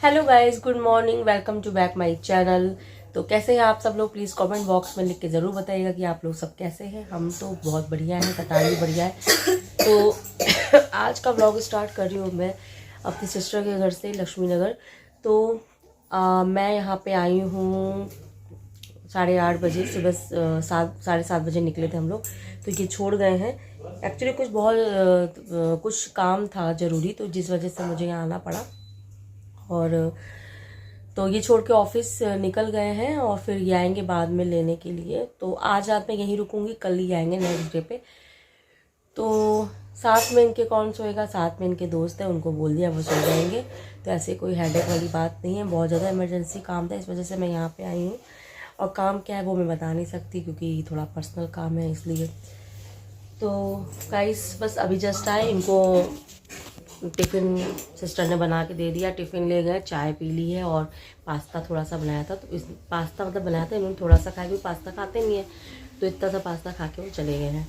Hello guys, good morning, welcome to back my channel. तो कैसे हैं आप सब लोग? प्लीज़ कमेंट बॉक्स में लिख के ज़रूर बताइएगा कि आप लोग सब कैसे हैं। हम तो बहुत बढ़िया हैं, कतार भी बढ़िया है। तो आज का व्लॉग स्टार्ट कर रही हूँ मैं अपनी सिस्टर के घर से, लक्ष्मी नगर। तो मैं यहाँ पे आई हूँ 8:30 बजे, सुबह 7:30 बजे निकले थे हम लोग। तो ये छोड़ गए हैं। एक्चुअली कुछ काम था ज़रूरी, तो जिस वजह से मुझे यहाँ आना पड़ा। और तो ये छोड़ के ऑफिस निकल गए हैं और फिर ये आएंगे बाद में लेने के लिए। तो आज रात में यहीं रुकूंगी, कल ही आएंगे नेक्स्ट डे पे। तो साथ में इनके कौन सोएगा? साथ में इनके दोस्त हैं, उनको बोल दिया, वो सो जाएंगे। तो ऐसे कोई हेडेक वाली बात नहीं है। बहुत ज़्यादा इमरजेंसी काम था, इस वजह से मैं यहाँ पे आई हूँ। और काम क्या है वो मैं बता नहीं सकती, क्योंकि थोड़ा पर्सनल काम है इसलिए। तो गाइस बस अभी जस्ट आए, इनको टिफ़िन सिस्टर ने बना के दे दिया, टिफ़िन ले गए, चाय पी ली है। और पास्ता थोड़ा सा बनाया था, तो इस पास्ता मतलब बनाया था, इन्होंने थोड़ा सा खाया, क्योंकि पास्ता खाते नहीं है। तो इतना सा पास्ता खा के वो चले गए हैं।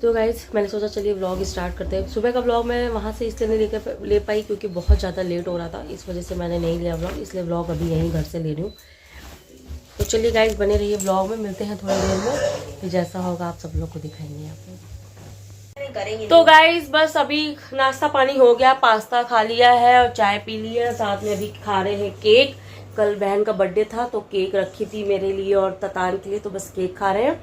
तो गाइस मैंने सोचा चलिए व्लॉग स्टार्ट करते हैं। सुबह का व्लॉग मैं वहाँ से इसलिए नहीं ले पाई, क्योंकि बहुत ज़्यादा लेट हो रहा था, इस वजह से मैंने नहीं लिया व्लॉग। इसलिए व्लॉग अभी यहीं घर से ले रही हूँ। तो चलिए गाइस बने रहिए व्लॉग में, मिलते हैं थोड़ी देर में। फिर जैसा होगा आप सब लोग को दिखाएंगे आप लोग। तो गाइस बस अभी नाश्ता पानी हो गया, पास्ता खा लिया है और चाय पी ली है। साथ में अभी खा रहे हैं केक। कल बहन का बर्थडे था, तो केक रखी थी मेरे लिए और ततान के लिए, तो बस केक खा रहे हैं।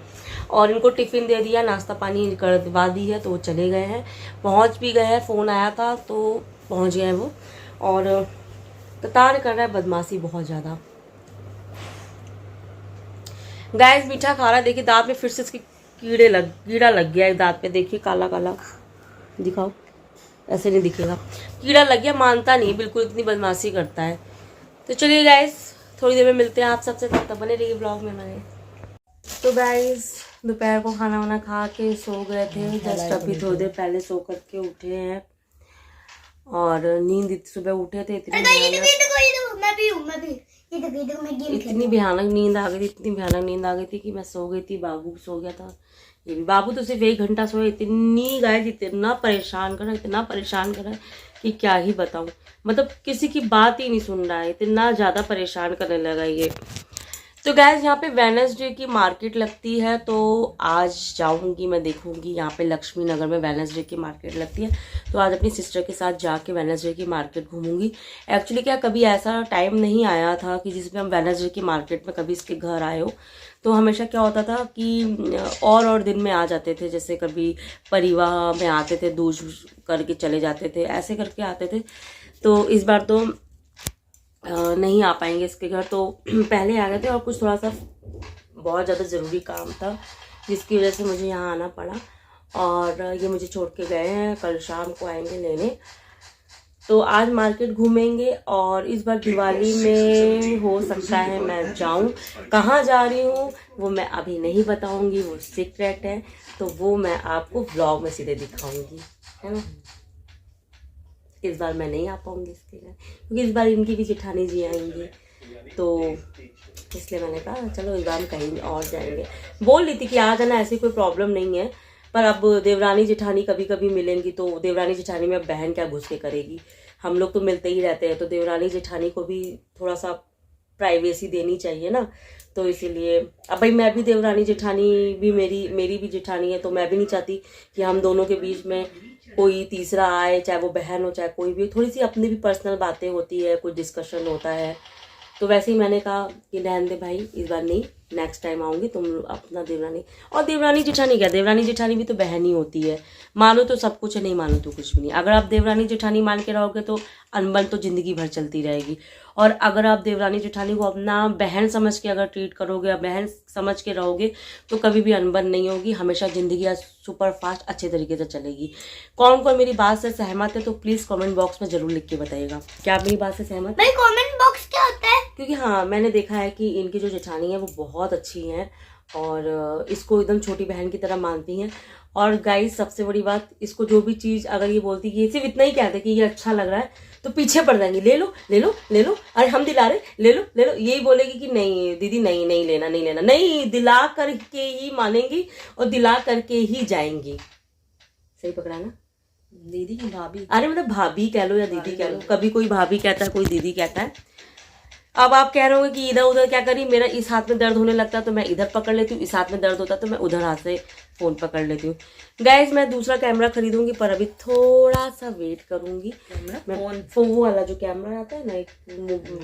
और इनको टिफ़िन दे दिया, नाश्ता पानी करवा दी है, तो वो चले गए हैं। पहुंच भी गए हैं, फ़ोन आया था तो पहुंच गए हैं वो। और ततान कर रहा है बदमाशी बहुत ज़्यादा। गाइस मीठा खा रहा है, देखिए दांत में फिर से इसकी कीड़ा लग गया है दांत पे। देखिए काला काला दिखाओ, ऐसे नहीं दिखेगा, कीड़ा लग गया, मानता नहीं बिल्कुल, इतनी बदमाशी करता है। तो चलिए गाइस थोड़ी देर में मिलते हैं आप सबसे, तब तक बने रहिए ब्लॉग में हमारे। तो गाइस दोपहर को खाना वाना खा के सो गए थे, जस्ट अभी थोड़ी देर पहले सो करके उठे हैं। और नींद सुबह उठे थे, इतनी भयानक नींद आ गई थी, इतनी भयानक नींद आ गई थी कि मैं सो गई थी। बाबू सो गया था, ये भी। बाबू तो सिर्फ 1 घंटा सोया। इतनी गाइस इतना परेशान कर रहा है कि क्या ही बताऊं। मतलब किसी की बात ही नहीं सुन रहा है, इतना ज़्यादा परेशान करने लगा ये। तो गैस यहाँ पे वेडनेसडे की मार्केट लगती है, तो आज जाऊंगी मैं, देखूंगी। यहाँ पे लक्ष्मी नगर में वेडनेसडे की मार्केट लगती है, तो आज अपनी सिस्टर के साथ जाके वेडनेसडे की मार्केट घूमूंगी। एक्चुअली क्या कभी ऐसा टाइम नहीं आया था कि जिसमें हम वेडनेसडे की मार्केट में कभी इसके घर आए हो। तो हमेशा क्या होता था कि और दिन में आ जाते थे, जैसे कभी परिवार में आते थे, दूज करके चले जाते थे, ऐसे करके आते थे। तो इस बार तो नहीं आ पाएंगे इसके घर, तो पहले आ गए थे। और कुछ थोड़ा सा बहुत ज़्यादा ज़रूरी काम था, जिसकी वजह से मुझे यहाँ आना पड़ा। और ये मुझे छोड़ के गए हैं, कल शाम को आएंगे लेने। तो आज मार्केट घूमेंगे। और इस बार दिवाली में हो सकता है मैं जाऊं। कहाँ जा रही हूँ वो मैं अभी नहीं बताऊंगी, वो सीक्रेट है। तो वो मैं आपको व्लॉग में सीधे दिखाऊंगी, है ना। इस बार मैं नहीं आ पाऊंगी इसके घर, क्योंकि इस बार इनकी भी जेठानी जी आएंगी। तो इसलिए मैंने कहा चलो इस बार हम कहीं और जाएंगे। बोल रही थी कि आ जाना, ऐसी कोई प्रॉब्लम नहीं है। पर अब देवरानी जेठानी कभी कभी मिलेंगी, तो देवरानी जेठानी में अब बहन क्या घुस के करेगी। हम लोग तो मिलते ही रहते हैं, तो देवरानी जेठानी को भी थोड़ा सा प्राइवेसी देनी चाहिए ना। तो इसीलिए अब भाई मैं भी देवरानी जेठानी भी मेरी भी जेठानी है, तो मैं भी नहीं चाहती कि हम दोनों के बीच में कोई तीसरा आए, चाहे वो बहन हो चाहे कोई भी। थोड़ी सी अपनी भी पर्सनल बातें होती है, कुछ डिस्कशन होता है। तो वैसे ही मैंने कहा कि रहने दे भाई, इस बार नहीं, नेक्स्ट टाइम आऊंगी, तुम अपना देवरानी। और देवरानी जेठानी क्या, देवरानी जेठानी भी तो बहन ही होती है। मानो तो सब कुछ है, नहीं मानो तो कुछ भी नहीं। अगर आप देवरानी जेठानी मान के रहोगे तो अनबन तो जिंदगी भर चलती रहेगी। और अगर आप देवरानी जेठानी को अपना बहन समझ के अगर ट्रीट करोगे या बहन समझ के रहोगे, तो कभी भी अनबन नहीं होगी। हमेशा जिंदगी सुपर फास्ट अच्छे तरीके से चलेगी। कौन कौन मेरी बात से सहमत है तो प्लीज कमेंट बॉक्स में जरूर लिख के बताइएगा। क्या आप मेरी बात से सहमत है? कमेंट बॉक्स क्या होता है? क्योंकि हाँ मैंने देखा है कि इनकी जो जेठानी है वो बहुत अच्छी हैं और इसको एकदम छोटी बहन की तरह मानती हैं। और गाइस सबसे बड़ी बात, इसको जो भी चीज़ अगर ये बोलती कि ये सिर्फ इतना ही कहते कि ये अच्छा लग रहा है, तो पीछे पड़ जाएंगी, ले लो ले लो ले लो, अरे हम दिला रहे, ले लो ले लो। यही बोलेगी कि नहीं दीदी नहीं नहीं लेना नहीं लेना, नहीं दिला करके ही मानेंगी और दिला करके ही जाएंगी। सही पकड़ा ना? दीदी की भाभी, अरे मतलब भाभी कह लो या दीदी कह लो, कभी कोई भाभी कहता है कोई दीदी कहता है। अब आप कह रहे होंगे कि इधर उधर क्या करी, मेरा इस हाथ में दर्द होने लगता है तो मैं इधर पकड़ लेती हूँ, इस हाथ में दर्द होता है तो मैं उधर हाथ से फोन पकड़ लेती हूँ। गाइस मैं दूसरा कैमरा खरीदूंगी पर अभी थोड़ा सा वेट करूंगी। मैं फोन वो वाला जो कैमरा आता है ना एक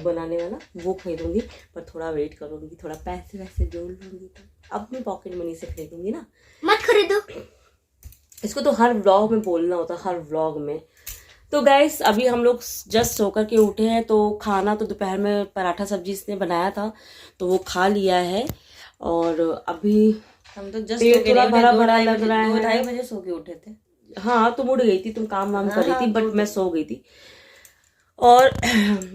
बनाने वाला, वो खरीदूंगी पर थोड़ा वेट करूंगी, थोड़ा पैसे वैसे जोड़ लूंगी तो अपनी पॉकेट मनी से खरीदूंगी ना। मत खरीदो, इसको तो हर व्लॉग में बोलना होता है, हर व्लॉग में। तो गाइस अभी हम लोग जस्ट सोकर के उठे हैं, तो खाना तो दोपहर में पराठा सब्जी इसने बनाया था तो वो खा लिया है और अभी हम तो जस्ट पेट थोड़ा भरा भरा लग रहा है। 2-2:30 बजे सो के उठे थे। हाँ तुम उठ गई थी, तुम काम वाम कर रही थी बट मैं सो गई थी। और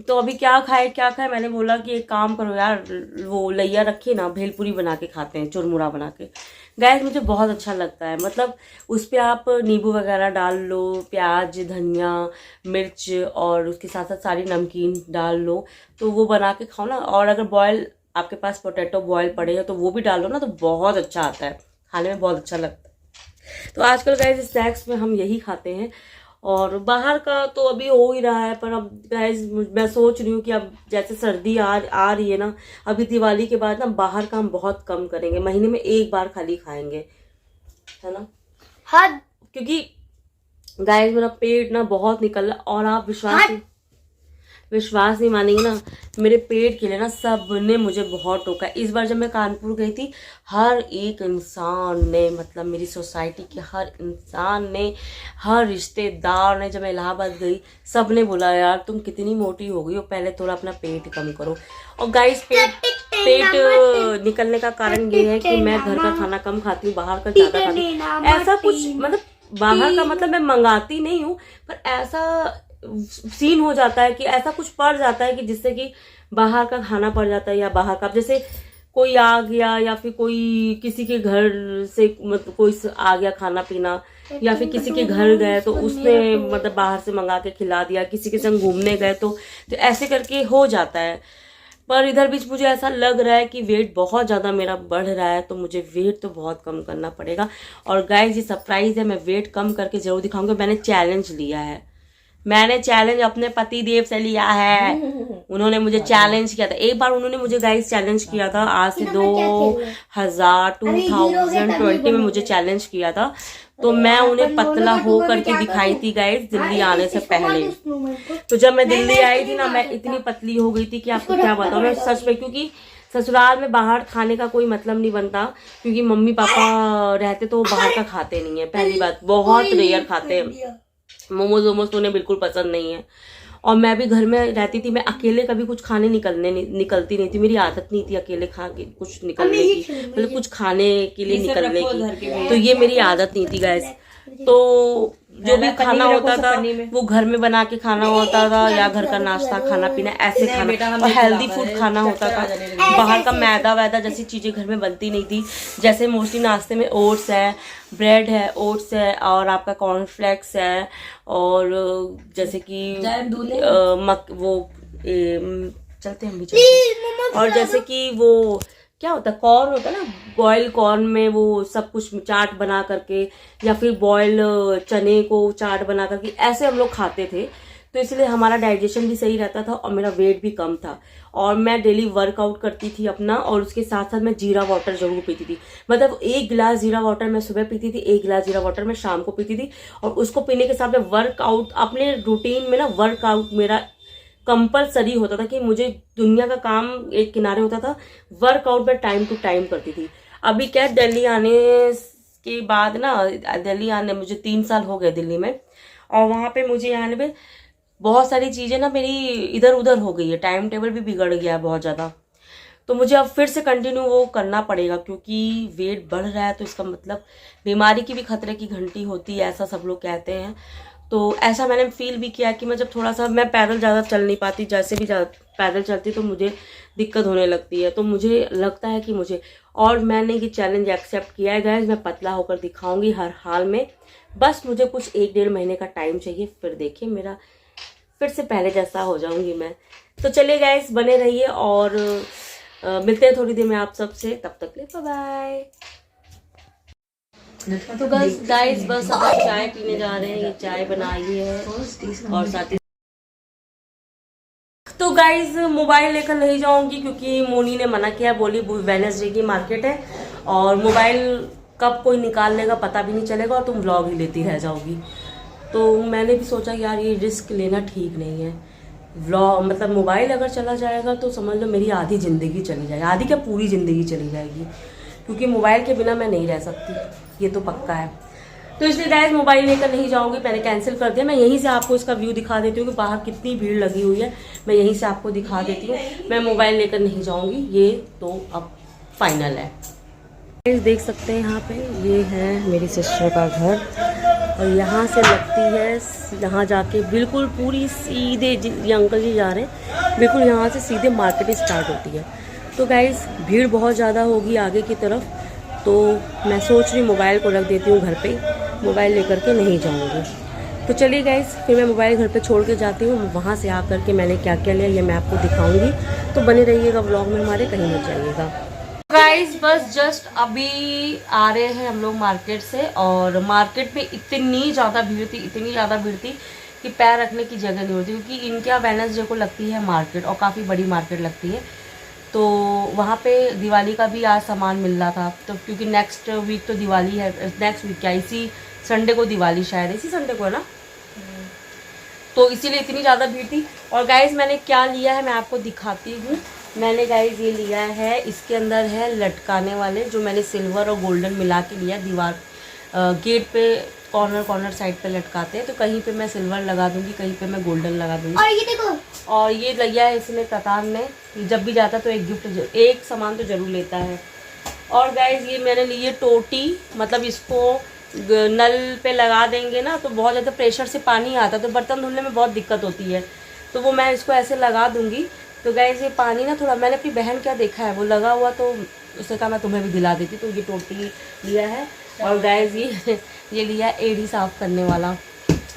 तो अभी क्या खाए मैंने बोला कि एक काम करो यार, वो लैया रखी ना, भेलपुरी बना के खाते हैं, चुरमुरा बना के। गैस मुझे बहुत अच्छा लगता है, मतलब उस पर आप नींबू वगैरह डाल लो, प्याज धनिया मिर्च और उसके साथ साथ सारी नमकीन डाल लो, तो वो बना के खाओ ना। और अगर बॉयल आपके पास पोटैटो बॉयल पड़े हैं तो वो भी डालो ना, तो बहुत अच्छा आता है, खाने में बहुत अच्छा लगता है। तो आजकल गैस स्नैक्स में हम यही खाते हैं और बाहर का तो अभी हो ही रहा है। पर अब गाइस मैं सोच रही हूँ कि अब जैसे सर्दी आ रही है ना, अभी दिवाली के बाद ना बाहर का हम बहुत कम करेंगे, महीने में एक बार खाली खाएंगे, है ना। हाँ क्योंकि गाइस मेरा पेट ना बहुत निकल रहा, और आप विश्वास नहीं मानेंगे ना, मेरे पेट के लिए ना सबने मुझे बहुत टोका। इस बार जब मैं कानपुर गई थी, हर एक इंसान ने, मतलब मेरी सोसाइटी के हर इंसान ने, हर रिश्तेदार ने, जब मैं इलाहाबाद गई सब ने बोला यार तुम कितनी मोटी हो गई हो, पहले थोड़ा अपना पेट कम करो। और गाइस पेट निकलने का कारण ये है कि मैं घर का खाना कम खाती हूँ, बाहर का ज्यादा खाती हूँ। ऐसा कुछ मतलब बाहर का मतलब मैं मंगाती नहीं हूँ, पर ऐसा सीन हो जाता है कि ऐसा कुछ पड़ जाता है कि जिससे कि बाहर का खाना पड़ जाता है, या बाहर का जैसे कोई आ गया या फिर कोई किसी के घर से मतलब कोई आ गया खाना पीना, या फिर किसी के घर गए तो उसने मतलब बाहर से मंगा के खिला दिया, किसी के संग घूमने गए तो ऐसे करके हो जाता है। पर इधर बीच मुझे ऐसा लग रहा है कि वेट बहुत ज़्यादा मेरा बढ़ रहा है, तो मुझे वेट तो बहुत कम करना पड़ेगा। और गाइस ये सरप्राइज है, मैं वेट कम करके जरूर दिखाऊंगी। मैंने चैलेंज लिया है, मैंने चैलेंज अपने पति देव से लिया है। उन्होंने मुझे चैलेंज किया था एक बार, उन्होंने मुझे गाइस चैलेंज किया था आज से 2020 में मुझे चैलेंज किया था, तो मैं उन्हें पतला हो करके दिखाई थी गाइस दिल्ली आने से पहले। तो जब मैं दिल्ली आई थी ना, मैं इतनी पतली हो गई थी कि आपको क्या बताऊं मैं सच में, क्योंकि ससुराल में बाहर खाने का कोई मतलब नहीं बनता, क्योंकि मम्मी पापा रहते तो वो बाहर का खाते नहीं है, पहली बात बहुत रेयर खाते हैं, मोमोज वोमोज तो उन्हें बिल्कुल पसंद नहीं है। और मैं भी घर में रहती थी, मैं अकेले कभी कुछ खाने निकलती नहीं थी, मेरी आदत नहीं थी अकेले खा के कुछ निकलने की, मतलब कुछ खाने के लिए निकलने की, तो ये मेरी आदत नहीं थी गाइस। तो जो भी खाना होता था वो घर में बना के खाना होता था, या घर का नाश्ता खाना पीना ऐसे खाना, और हेल्दी फूड खाना होता था। बाहर का मैदा वैदा जैसी चीजें घर में बनती नहीं थी, जैसे मोस्टली नाश्ते में ओट्स है, ब्रेड है, ओट्स है, और आपका कॉर्नफ्लेक्स है, और जैसे कि चलते हम भी चलते हैं। और जैसे कि वो क्या होता है, कॉर्न होता है ना, बॉयल कॉर्न में वो सब कुछ चाट बना करके, या फिर बॉयल चने को चाट बना करके, ऐसे हम लोग खाते थे। तो इसलिए हमारा डाइजेशन भी सही रहता था और मेरा वेट भी कम था। और मैं डेली वर्कआउट करती थी अपना, और उसके साथ साथ मैं जीरा वाटर जरूर पीती थी, मतलब 1 गिलास जीरा वाटर मैं सुबह पीती थी, 1 गिलास जीरा वाटर मैं शाम को पीती थी। और उसको पीने के साथ में वर्कआउट अपने रूटीन में ना, वर्कआउट मेरा कंपलसरी होता था कि मुझे दुनिया का काम एक किनारे होता था, वर्कआउट में टाइम टू टाइम करती थी। अभी क्या दिल्ली आने के बाद ना, दिल्ली आने मुझे 3 साल हो गए दिल्ली में, और वहां पे मुझे आने में बहुत सारी चीजें ना मेरी इधर उधर हो गई है, टाइम टेबल भी बिगड़ गया है बहुत ज्यादा। तो मुझे अब फिर से कंटिन्यू वो करना पड़ेगा, क्योंकि वेट बढ़ रहा है तो इसका मतलब बीमारी की भी खतरे की घंटी होती है, ऐसा सब लोग कहते हैं। तो ऐसा मैंने फील भी किया कि मैं जब थोड़ा सा, मैं पैदल ज़्यादा चल नहीं पाती, जैसे भी पैदल चलती तो मुझे दिक्कत होने लगती है, तो मुझे लगता है कि मुझे, और मैंने ये चैलेंज एक्सेप्ट किया है गाइस, मैं पतला होकर दिखाऊंगी हर हाल में। बस मुझे कुछ 1-1.5 महीने का टाइम चाहिए, फिर देखिए मेरा फिर से पहले जैसा हो जाऊंगी मैं। तो चलिए गाइस बने रहिए, और मिलते हैं थोड़ी देर में आप सबसे, तब तक ले बाय बाय। तो गाइस बस अब चाय पीने जा रहे हैं। ये चाय बनाई है और साथ ही तो गाइज मोबाइल लेकर नहीं जाऊंगी क्योंकि मोनी ने मना किया, बोली वेडनेसडे की मार्केट है और मोबाइल कब कोई निकाल लेगा पता भी नहीं चलेगा और तुम व्लॉग ही लेती रह जाओगी। तो मैंने भी सोचा यार ये रिस्क लेना ठीक नहीं है। व्लॉग मतलब मोबाइल अगर चला जाएगा तो समझ लो मेरी आधी ज़िंदगी चली जाएगी, आधी क्या पूरी ज़िंदगी चली जाएगी, क्योंकि मोबाइल के बिना मैं नहीं रह सकती, ये तो पक्का है। तो इसलिए गाइस मोबाइल लेकर नहीं जाऊंगी, मैंने कैंसिल कर दिया। मैं यहीं से आपको इसका व्यू दिखा देती हूँ कि बाहर कितनी भीड़ लगी हुई है, मैं यहीं से आपको दिखा देती हूँ। मैं मोबाइल लेकर नहीं जाऊंगी, ये तो अब फाइनल है। गाइस देख सकते हैं यहाँ पे ये है मेरी सिस्टर का घर और यहाँ से लगती है, यहाँ जाके बिल्कुल पूरी सीधे ये अंकल जी जा रहे हैं, बिल्कुल यहाँ से सीधे मार्केट स्टार्ट होती है। तो गाइस भीड़ बहुत ज़्यादा होगी आगे की तरफ, तो मैं सोच रही मोबाइल को रख देती हूँ घर पे, मोबाइल लेकर के नहीं जाऊँगी। तो चलिए गाइस फिर मैं मोबाइल घर पे छोड़ के जाती हूँ। वहाँ से आकर के मैंने क्या क्या लिया ये मैं आपको दिखाऊंगी, तो बने रहिएगा व्लॉग में हमारे, कहीं मत जाइएगा। गाइस बस जस्ट अभी आ रहे हैं हम लोग मार्केट से और मार्केट में इतनी ज़्यादा भीड़ थी, इतनी ज़्यादा भीड़ थी कि पैर रखने की जगह नहीं होती, क्योंकि इनके वेडनेसडे को लगती है मार्केट और काफ़ी बड़ी मार्केट लगती है। तो वहाँ पे दिवाली का भी आज सामान मिल रहा था, तो क्योंकि नेक्स्ट वीक तो दिवाली है, नेक्स्ट वीक क्या इसी संडे को दिवाली, शायद इसी संडे को है ना, तो इसीलिए इतनी ज़्यादा भीड़ थी। और गाइस मैंने क्या लिया है मैं आपको दिखाती हूँ। मैंने गाइस ये लिया है, इसके अंदर है लटकाने वाले, जो मैंने सिल्वर और गोल्डन मिला के लिया, दीवार गेट पे कॉर्नर साइड पे लटकाते हैं, तो कहीं पे मैं सिल्वर लगा दूंगी, कहीं पे मैं गोल्डन लगा दूंगी। और ये देखो, और ये लिया है इसने ततान में, जब भी जाता तो एक गिफ्ट एक सामान तो जरूर लेता है। और गाइस ये मैंने लिए टोटी, मतलब इसको नल पे लगा देंगे ना तो बहुत ज़्यादा प्रेशर से पानी आता है, तो बर्तन धुलने में बहुत दिक्कत होती है, तो वो मैं इसको ऐसे लगा दूंगी। तो गाइस ये पानी ना थोड़ा, मैंने अपनी बहन क्या देखा है वो लगा हुआ, तो उसने कहा मैं तुम्हें भी दिला देती, तो ये टोटी लिया है। और गाइस ये लिया एड़ी साफ़ करने वाला,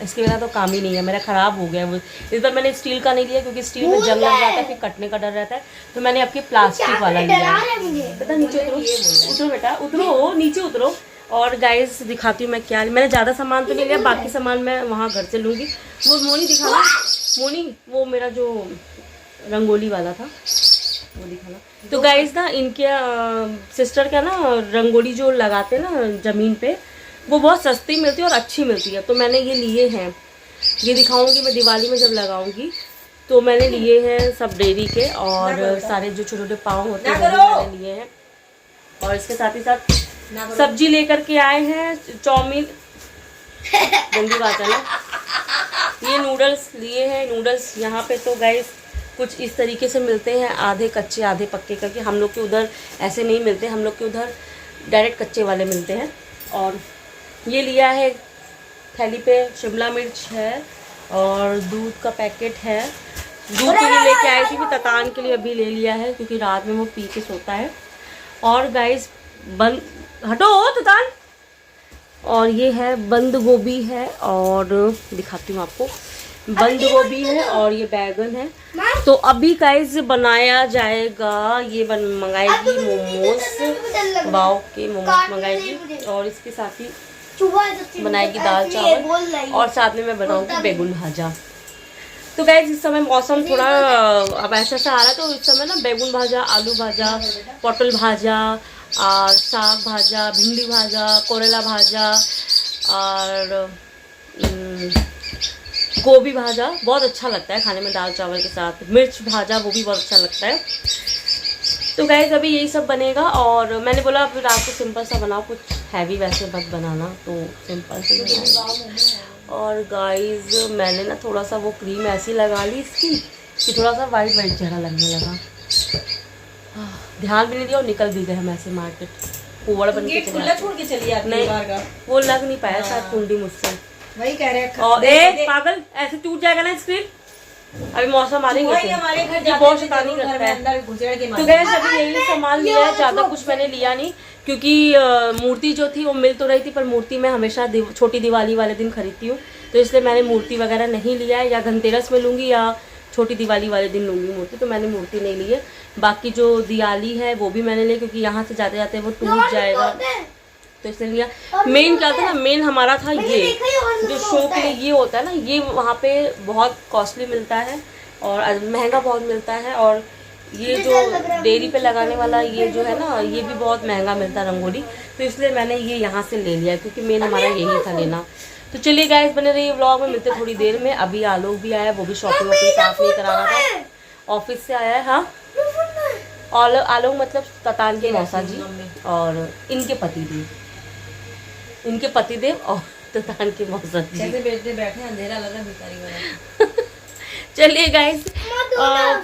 इसके बिना तो काम ही नहीं है, मेरा ख़राब हो गया वो। इस बार मैंने स्टील का नहीं लिया क्योंकि स्टील में जंग लग जाता है, फिर कटने का डर रहता है, तो मैंने आपके प्लास्टिक वाला लिया है। पता नीचे उतरो, उतरो बेटा उतरो, नीचे उतरो। और गाइस दिखाती हूँ मैं क्या, मैंने ज़्यादा सामान तो नहीं लिया, बाकी सामान मैं वहाँ घर से लूँगी। वो मोनी दिखाना, मोनी वो मेरा जो रंगोली वाला था वो दिखाना। तो गाइस ना इनके सिस्टर का ना रंगोली जो लगाते ना ज़मीन पे, वो बहुत सस्ती मिलती है और अच्छी मिलती है, तो मैंने ये लिए हैं, ये दिखाऊंगी मैं दिवाली में जब लगाऊंगी। तो मैंने लिए हैं सब डेयरी के, और सारे जो छोटे छोटे पाँव होते हैं वो मैंने लिए हैं। और इसके साथ ही साथ सब्जी लेकर के आए हैं, चाउमीन, गंदी बात है ना, ये नूडल्स लिए हैं। नूडल्स यहाँ पे तो गाइस कुछ इस तरीके से मिलते हैं, आधे कच्चे आधे पक्के करके, हम लोग के उधर ऐसे नहीं मिलते, हम लोग के उधर डायरेक्ट कच्चे वाले मिलते हैं। और ये लिया है थैली पे, शिमला मिर्च है और दूध का पैकेट है, दूध के लिए लेके आई थी, फिर ततान के लिए अभी ले लिया है क्योंकि रात में वो पी के सोता है। और गाइस बंद हटो ततान। और ये है बंद गोभी है, और दिखाती हूँ आपको, बंद गोभी है और ये बैगन है। तो अभी गाइस बनाया जाएगा, ये मंगाएगी मोमोज, बाव के मोमोज मंगाएगी, और इसके साथ ही बनाएगी दाल चावल, और साथ में मैं बनाऊंगी बेगुन भाजा। तो गाइस इस समय मौसम थोड़ा अब ऐसा सा आ रहा है, तो इस समय ना बेगुन भाजा, आलू भाजा, पटल भाजा और साग भाजा, भिंडी भाजा, करेला भाजा और गोभी भाजा बहुत अच्छा लगता है खाने में दाल चावल के साथ। मिर्च भाजा वो भी बहुत अच्छा लगता है। तो गाइस अभी यही सब बनेगा, और मैंने बोला फिर रात को सिंपल सा बनाओ, कुछ हैवी वैसे मत बनाना, तो सिंपल से बनाएंगे। और गाइस मैंने ना थोड़ा सा वो क्रीम ऐसी लगा ली इसकी कि थोड़ा सा वाइट जरा लगने लगा, ध्यान भी नहीं दिया और निकल भी गए हम ऐसे मार्केट, कुवड़ बन के छोड़ के चलिए। नहीं वो लग नहीं पाया शायद कुंडी मुझसे, वही कह रहे हैं। और पागल ऐसे टूट जाएगा ना स्क्रीन, अभी मौसम आ रही है, बहुत शैतानी करता है। तो गैस अभी यही सामान लिया है, ज़्यादा कुछ मैंने लिया नहीं, क्योंकि मूर्ति जो थी वो मिल तो रही थी, पर मूर्ति मैं हमेशा छोटी दिवाली वाले दिन खरीदती हूँ, तो इसलिए मैंने मूर्ति वगैरह नहीं लिया है, या धनतेरस में लूँगी या छोटी दिवाली वाले दिन लूँगी मूर्ति, तो मैंने मूर्ति नहीं ली है। बाकी जो दिवाली है वो भी मैंने ली, क्योंकि यहाँ से जाते जाते वो टूट जाएगा, तो इसलिए लिया। मेन क्या था ना, मेन हमारा था ये जो शो के लिए ये होता है ना, ये वहाँ पे बहुत कॉस्टली मिलता है और महंगा बहुत मिलता है। और ये जो डेयरी पे लगाने वाला ये जो है ना, ये भी बहुत महंगा मिलता है रंगोली, तो इसलिए मैंने ये यहाँ से ले लिया क्योंकि मेन हमारा यही था लेना। तो चलिए गाइस, बने रहिए व्लॉग में, मिलते थोड़ी देर में। अभी आलोक भी आया, वो भी शॉपिंग वॉपिंग साफ नहीं कराना था, ऑफिस से आया है। हाँ, और आलोक मतलब ततान के मौसा जी और इनके पतिदेव और ततान के मौसा जी। कैसे बैठे अंधेरा लगा भिखारी वाला। चलिए गाइस,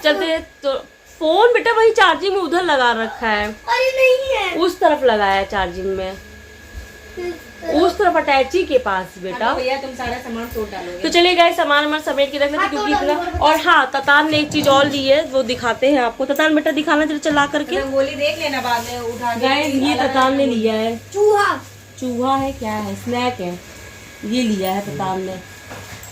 चलते। तो फोन बेटा वही चार्जिंग में उधर लगा रखा है। अरे नहीं है, उस तरफ लगाया है चार्जिंग में, उस तरफ अटैची के पास बेटा। भैया तुम सारा सामान तोड़ डालोगे। तो चलिए गाइस, सामान हमारा समेट के रख लेते क्योंकि इतना। और हाँ, ततान ने एक चीज और ली है, वो दिखाते हैं आपको। ततान बेटा दिखाना जरा चला करके। रंगोली देख लेना बाद में उठा के। गाइस, ये ततान ने लिया है, चूहा है, क्या है, स्नैक है, ये लिया है ततान ने।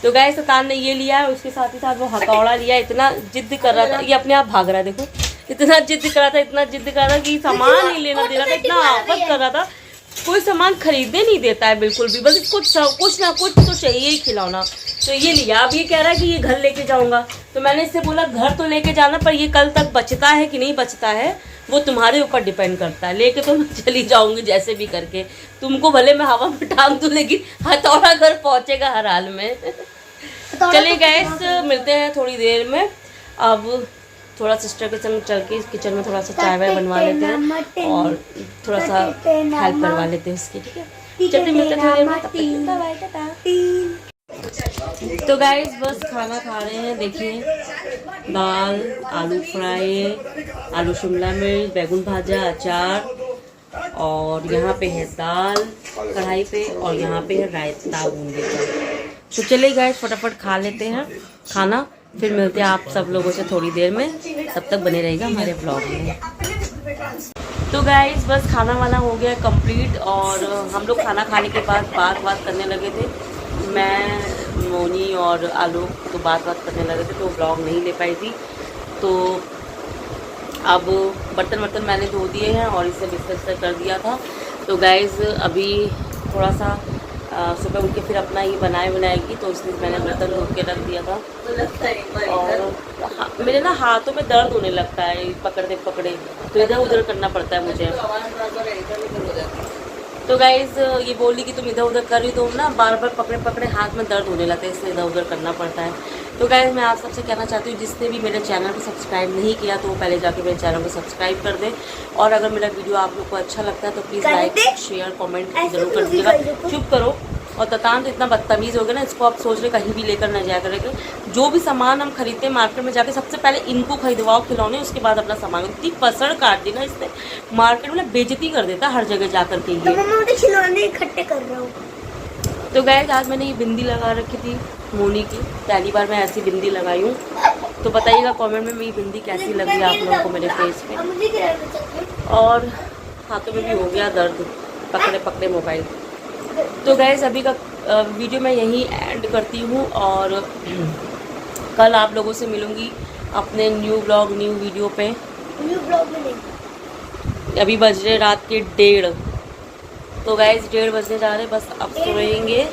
तो गाइस, ततान ने ये लिया है, उसके साथ ही साथ वो हथौड़ा लिया। इतना जिद कर रहा था, ये अपने आप भाग रहा है, देखो इतना जिद कर रहा था, इतना जिद कर रहा था कि सामान नहीं लेना दे रहा था, इतना आफत कर रहा था। कोई सामान खरीदने नहीं देता है बिल्कुल भी, बस इसको कुछ ना कुछ तो चाहिए ही खिलौना। तो ये लिया। अब ये कह रहा है कि ये घर लेके जाऊंगा, तो मैंने इससे बोला घर तो लेके जाना, पर ये कल तक बचता है कि नहीं बचता है वो तुम्हारे ऊपर डिपेंड करता है। लेके तो मैं चली जाऊंगी जैसे भी करके, तुमको भले मैं हवा में टांग दूं, लेकिन हथौड़ा घर पहुंचेगा हर हाल में। चलिए गाइस, मिलते हैं थोड़ी देर में। अब थोड़ा सिस्टर के संग चल के किचन में थोड़ा सा चाय वाय बनवा लेते हैं और थोड़ा सा हेल्प करवा लेते हैं इसकी, ठीक है। चलिए मिलते हैं थोड़ी देर में, बाय टाटा। तो गाइस, बस खाना खा रहे हैं। देखिए, दाल, आलू फ्राई, आलू शिमला मिर्च, बैगन भाजा, अचार, और यहाँ पे है दाल कढ़ाई पे, और यहाँ पे है रायता बूंदी का। तो चलिए गाइस, फटाफट खा लेते हैं खाना, फिर मिलते हैं आप सब लोगों से थोड़ी देर में। तब तक बने रहेगा हमारे ब्लॉग में। तो गाइस, बस खाना वाना हो गया कंप्लीट, और हम लोग खाना खाने के बाद बात करने लगे थे। मैं, मोनी और आलोक तो बात करने लगे थे, तो ब्लॉग नहीं ले पाई थी। तो अब बर्तन मैंने धो दिए हैं और इसे बिस्तर कर दिया था। तो गाइस, अभी थोड़ा सा सुबह उठ के फिर अपना ही बनाएगी, तो इसलिए मैंने बर्तन धो के रख दिया था। और मेरे ना हाथों में दर्द होने लगता है पकड़ते, तो इधर उधर करना पड़ता है मुझे। तो गाइस, ये बोली कि तुम इधर उधर कर रही, तो ना बार बार पकड़े हाथ में दर्द होने लगता है, इसलिए इधर उधर करना पड़ता है। तो गाइस, मैं आप सबसे कहना चाहती हूँ, जिसने भी मेरे चैनल को सब्सक्राइब नहीं किया तो वो पहले जाके मेरे चैनल को सब्सक्राइब कर दें। और अगर मेरा वीडियो आप लोग को अच्छा लगता है तो प्लीज़ लाइक, शेयर, कमेंट जरूर कर दीजिएगा। चुप करो। और ततान तो इतना बदतमीज़ हो गया ना, इसको आप सोच रहे कहीं भी लेकर ना जाया करेंगे। जो भी सामान हम खरीदते हैं मार्केट में जाके, सबसे पहले इनको खरीदवाओ खिलौने, उसके बाद अपना सामान। इतनी पसड़ काट दी ना इसने, मार्केट में बेइज्जती कर देता हर जगह जा करके। ये तो खिलौने इकट्ठे कर रहा हूँ। तो गाइस, आज मैंने ये बिंदी लगा रखी थी मोनी की, पहली बार मैं ऐसी बिंदी लगाई हूँ। तो बताइएगा कमेंट में मेरी बिंदी कैसी लगी आप लोगों को मेरे फेस पे। और हाथों में भी हो गया दर्द, पकड़े मोबाइल। तो गाइस, अभी का वीडियो मैं यहीं एंड करती हूँ, और कल आप लोगों से मिलूँगी अपने न्यू वीडियो पे। न्यू ब्लॉग में नहीं। अभी बज रहे रात के 1:30। तो गाइस, 1:30 बजने जा रहे, बस अब सोएंगे,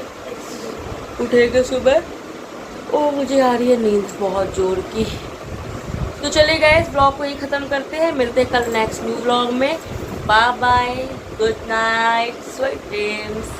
उठेंगे सुबह। ओ, मुझे आ रही है नींद बहुत जोर की। तो चलिए गाइस, ब्लॉग को ही ख़त्म करते हैं, मिलते हैं कल नेक्स्ट न्यू ब्लॉग में। Bye bye, good night, sweet dreams.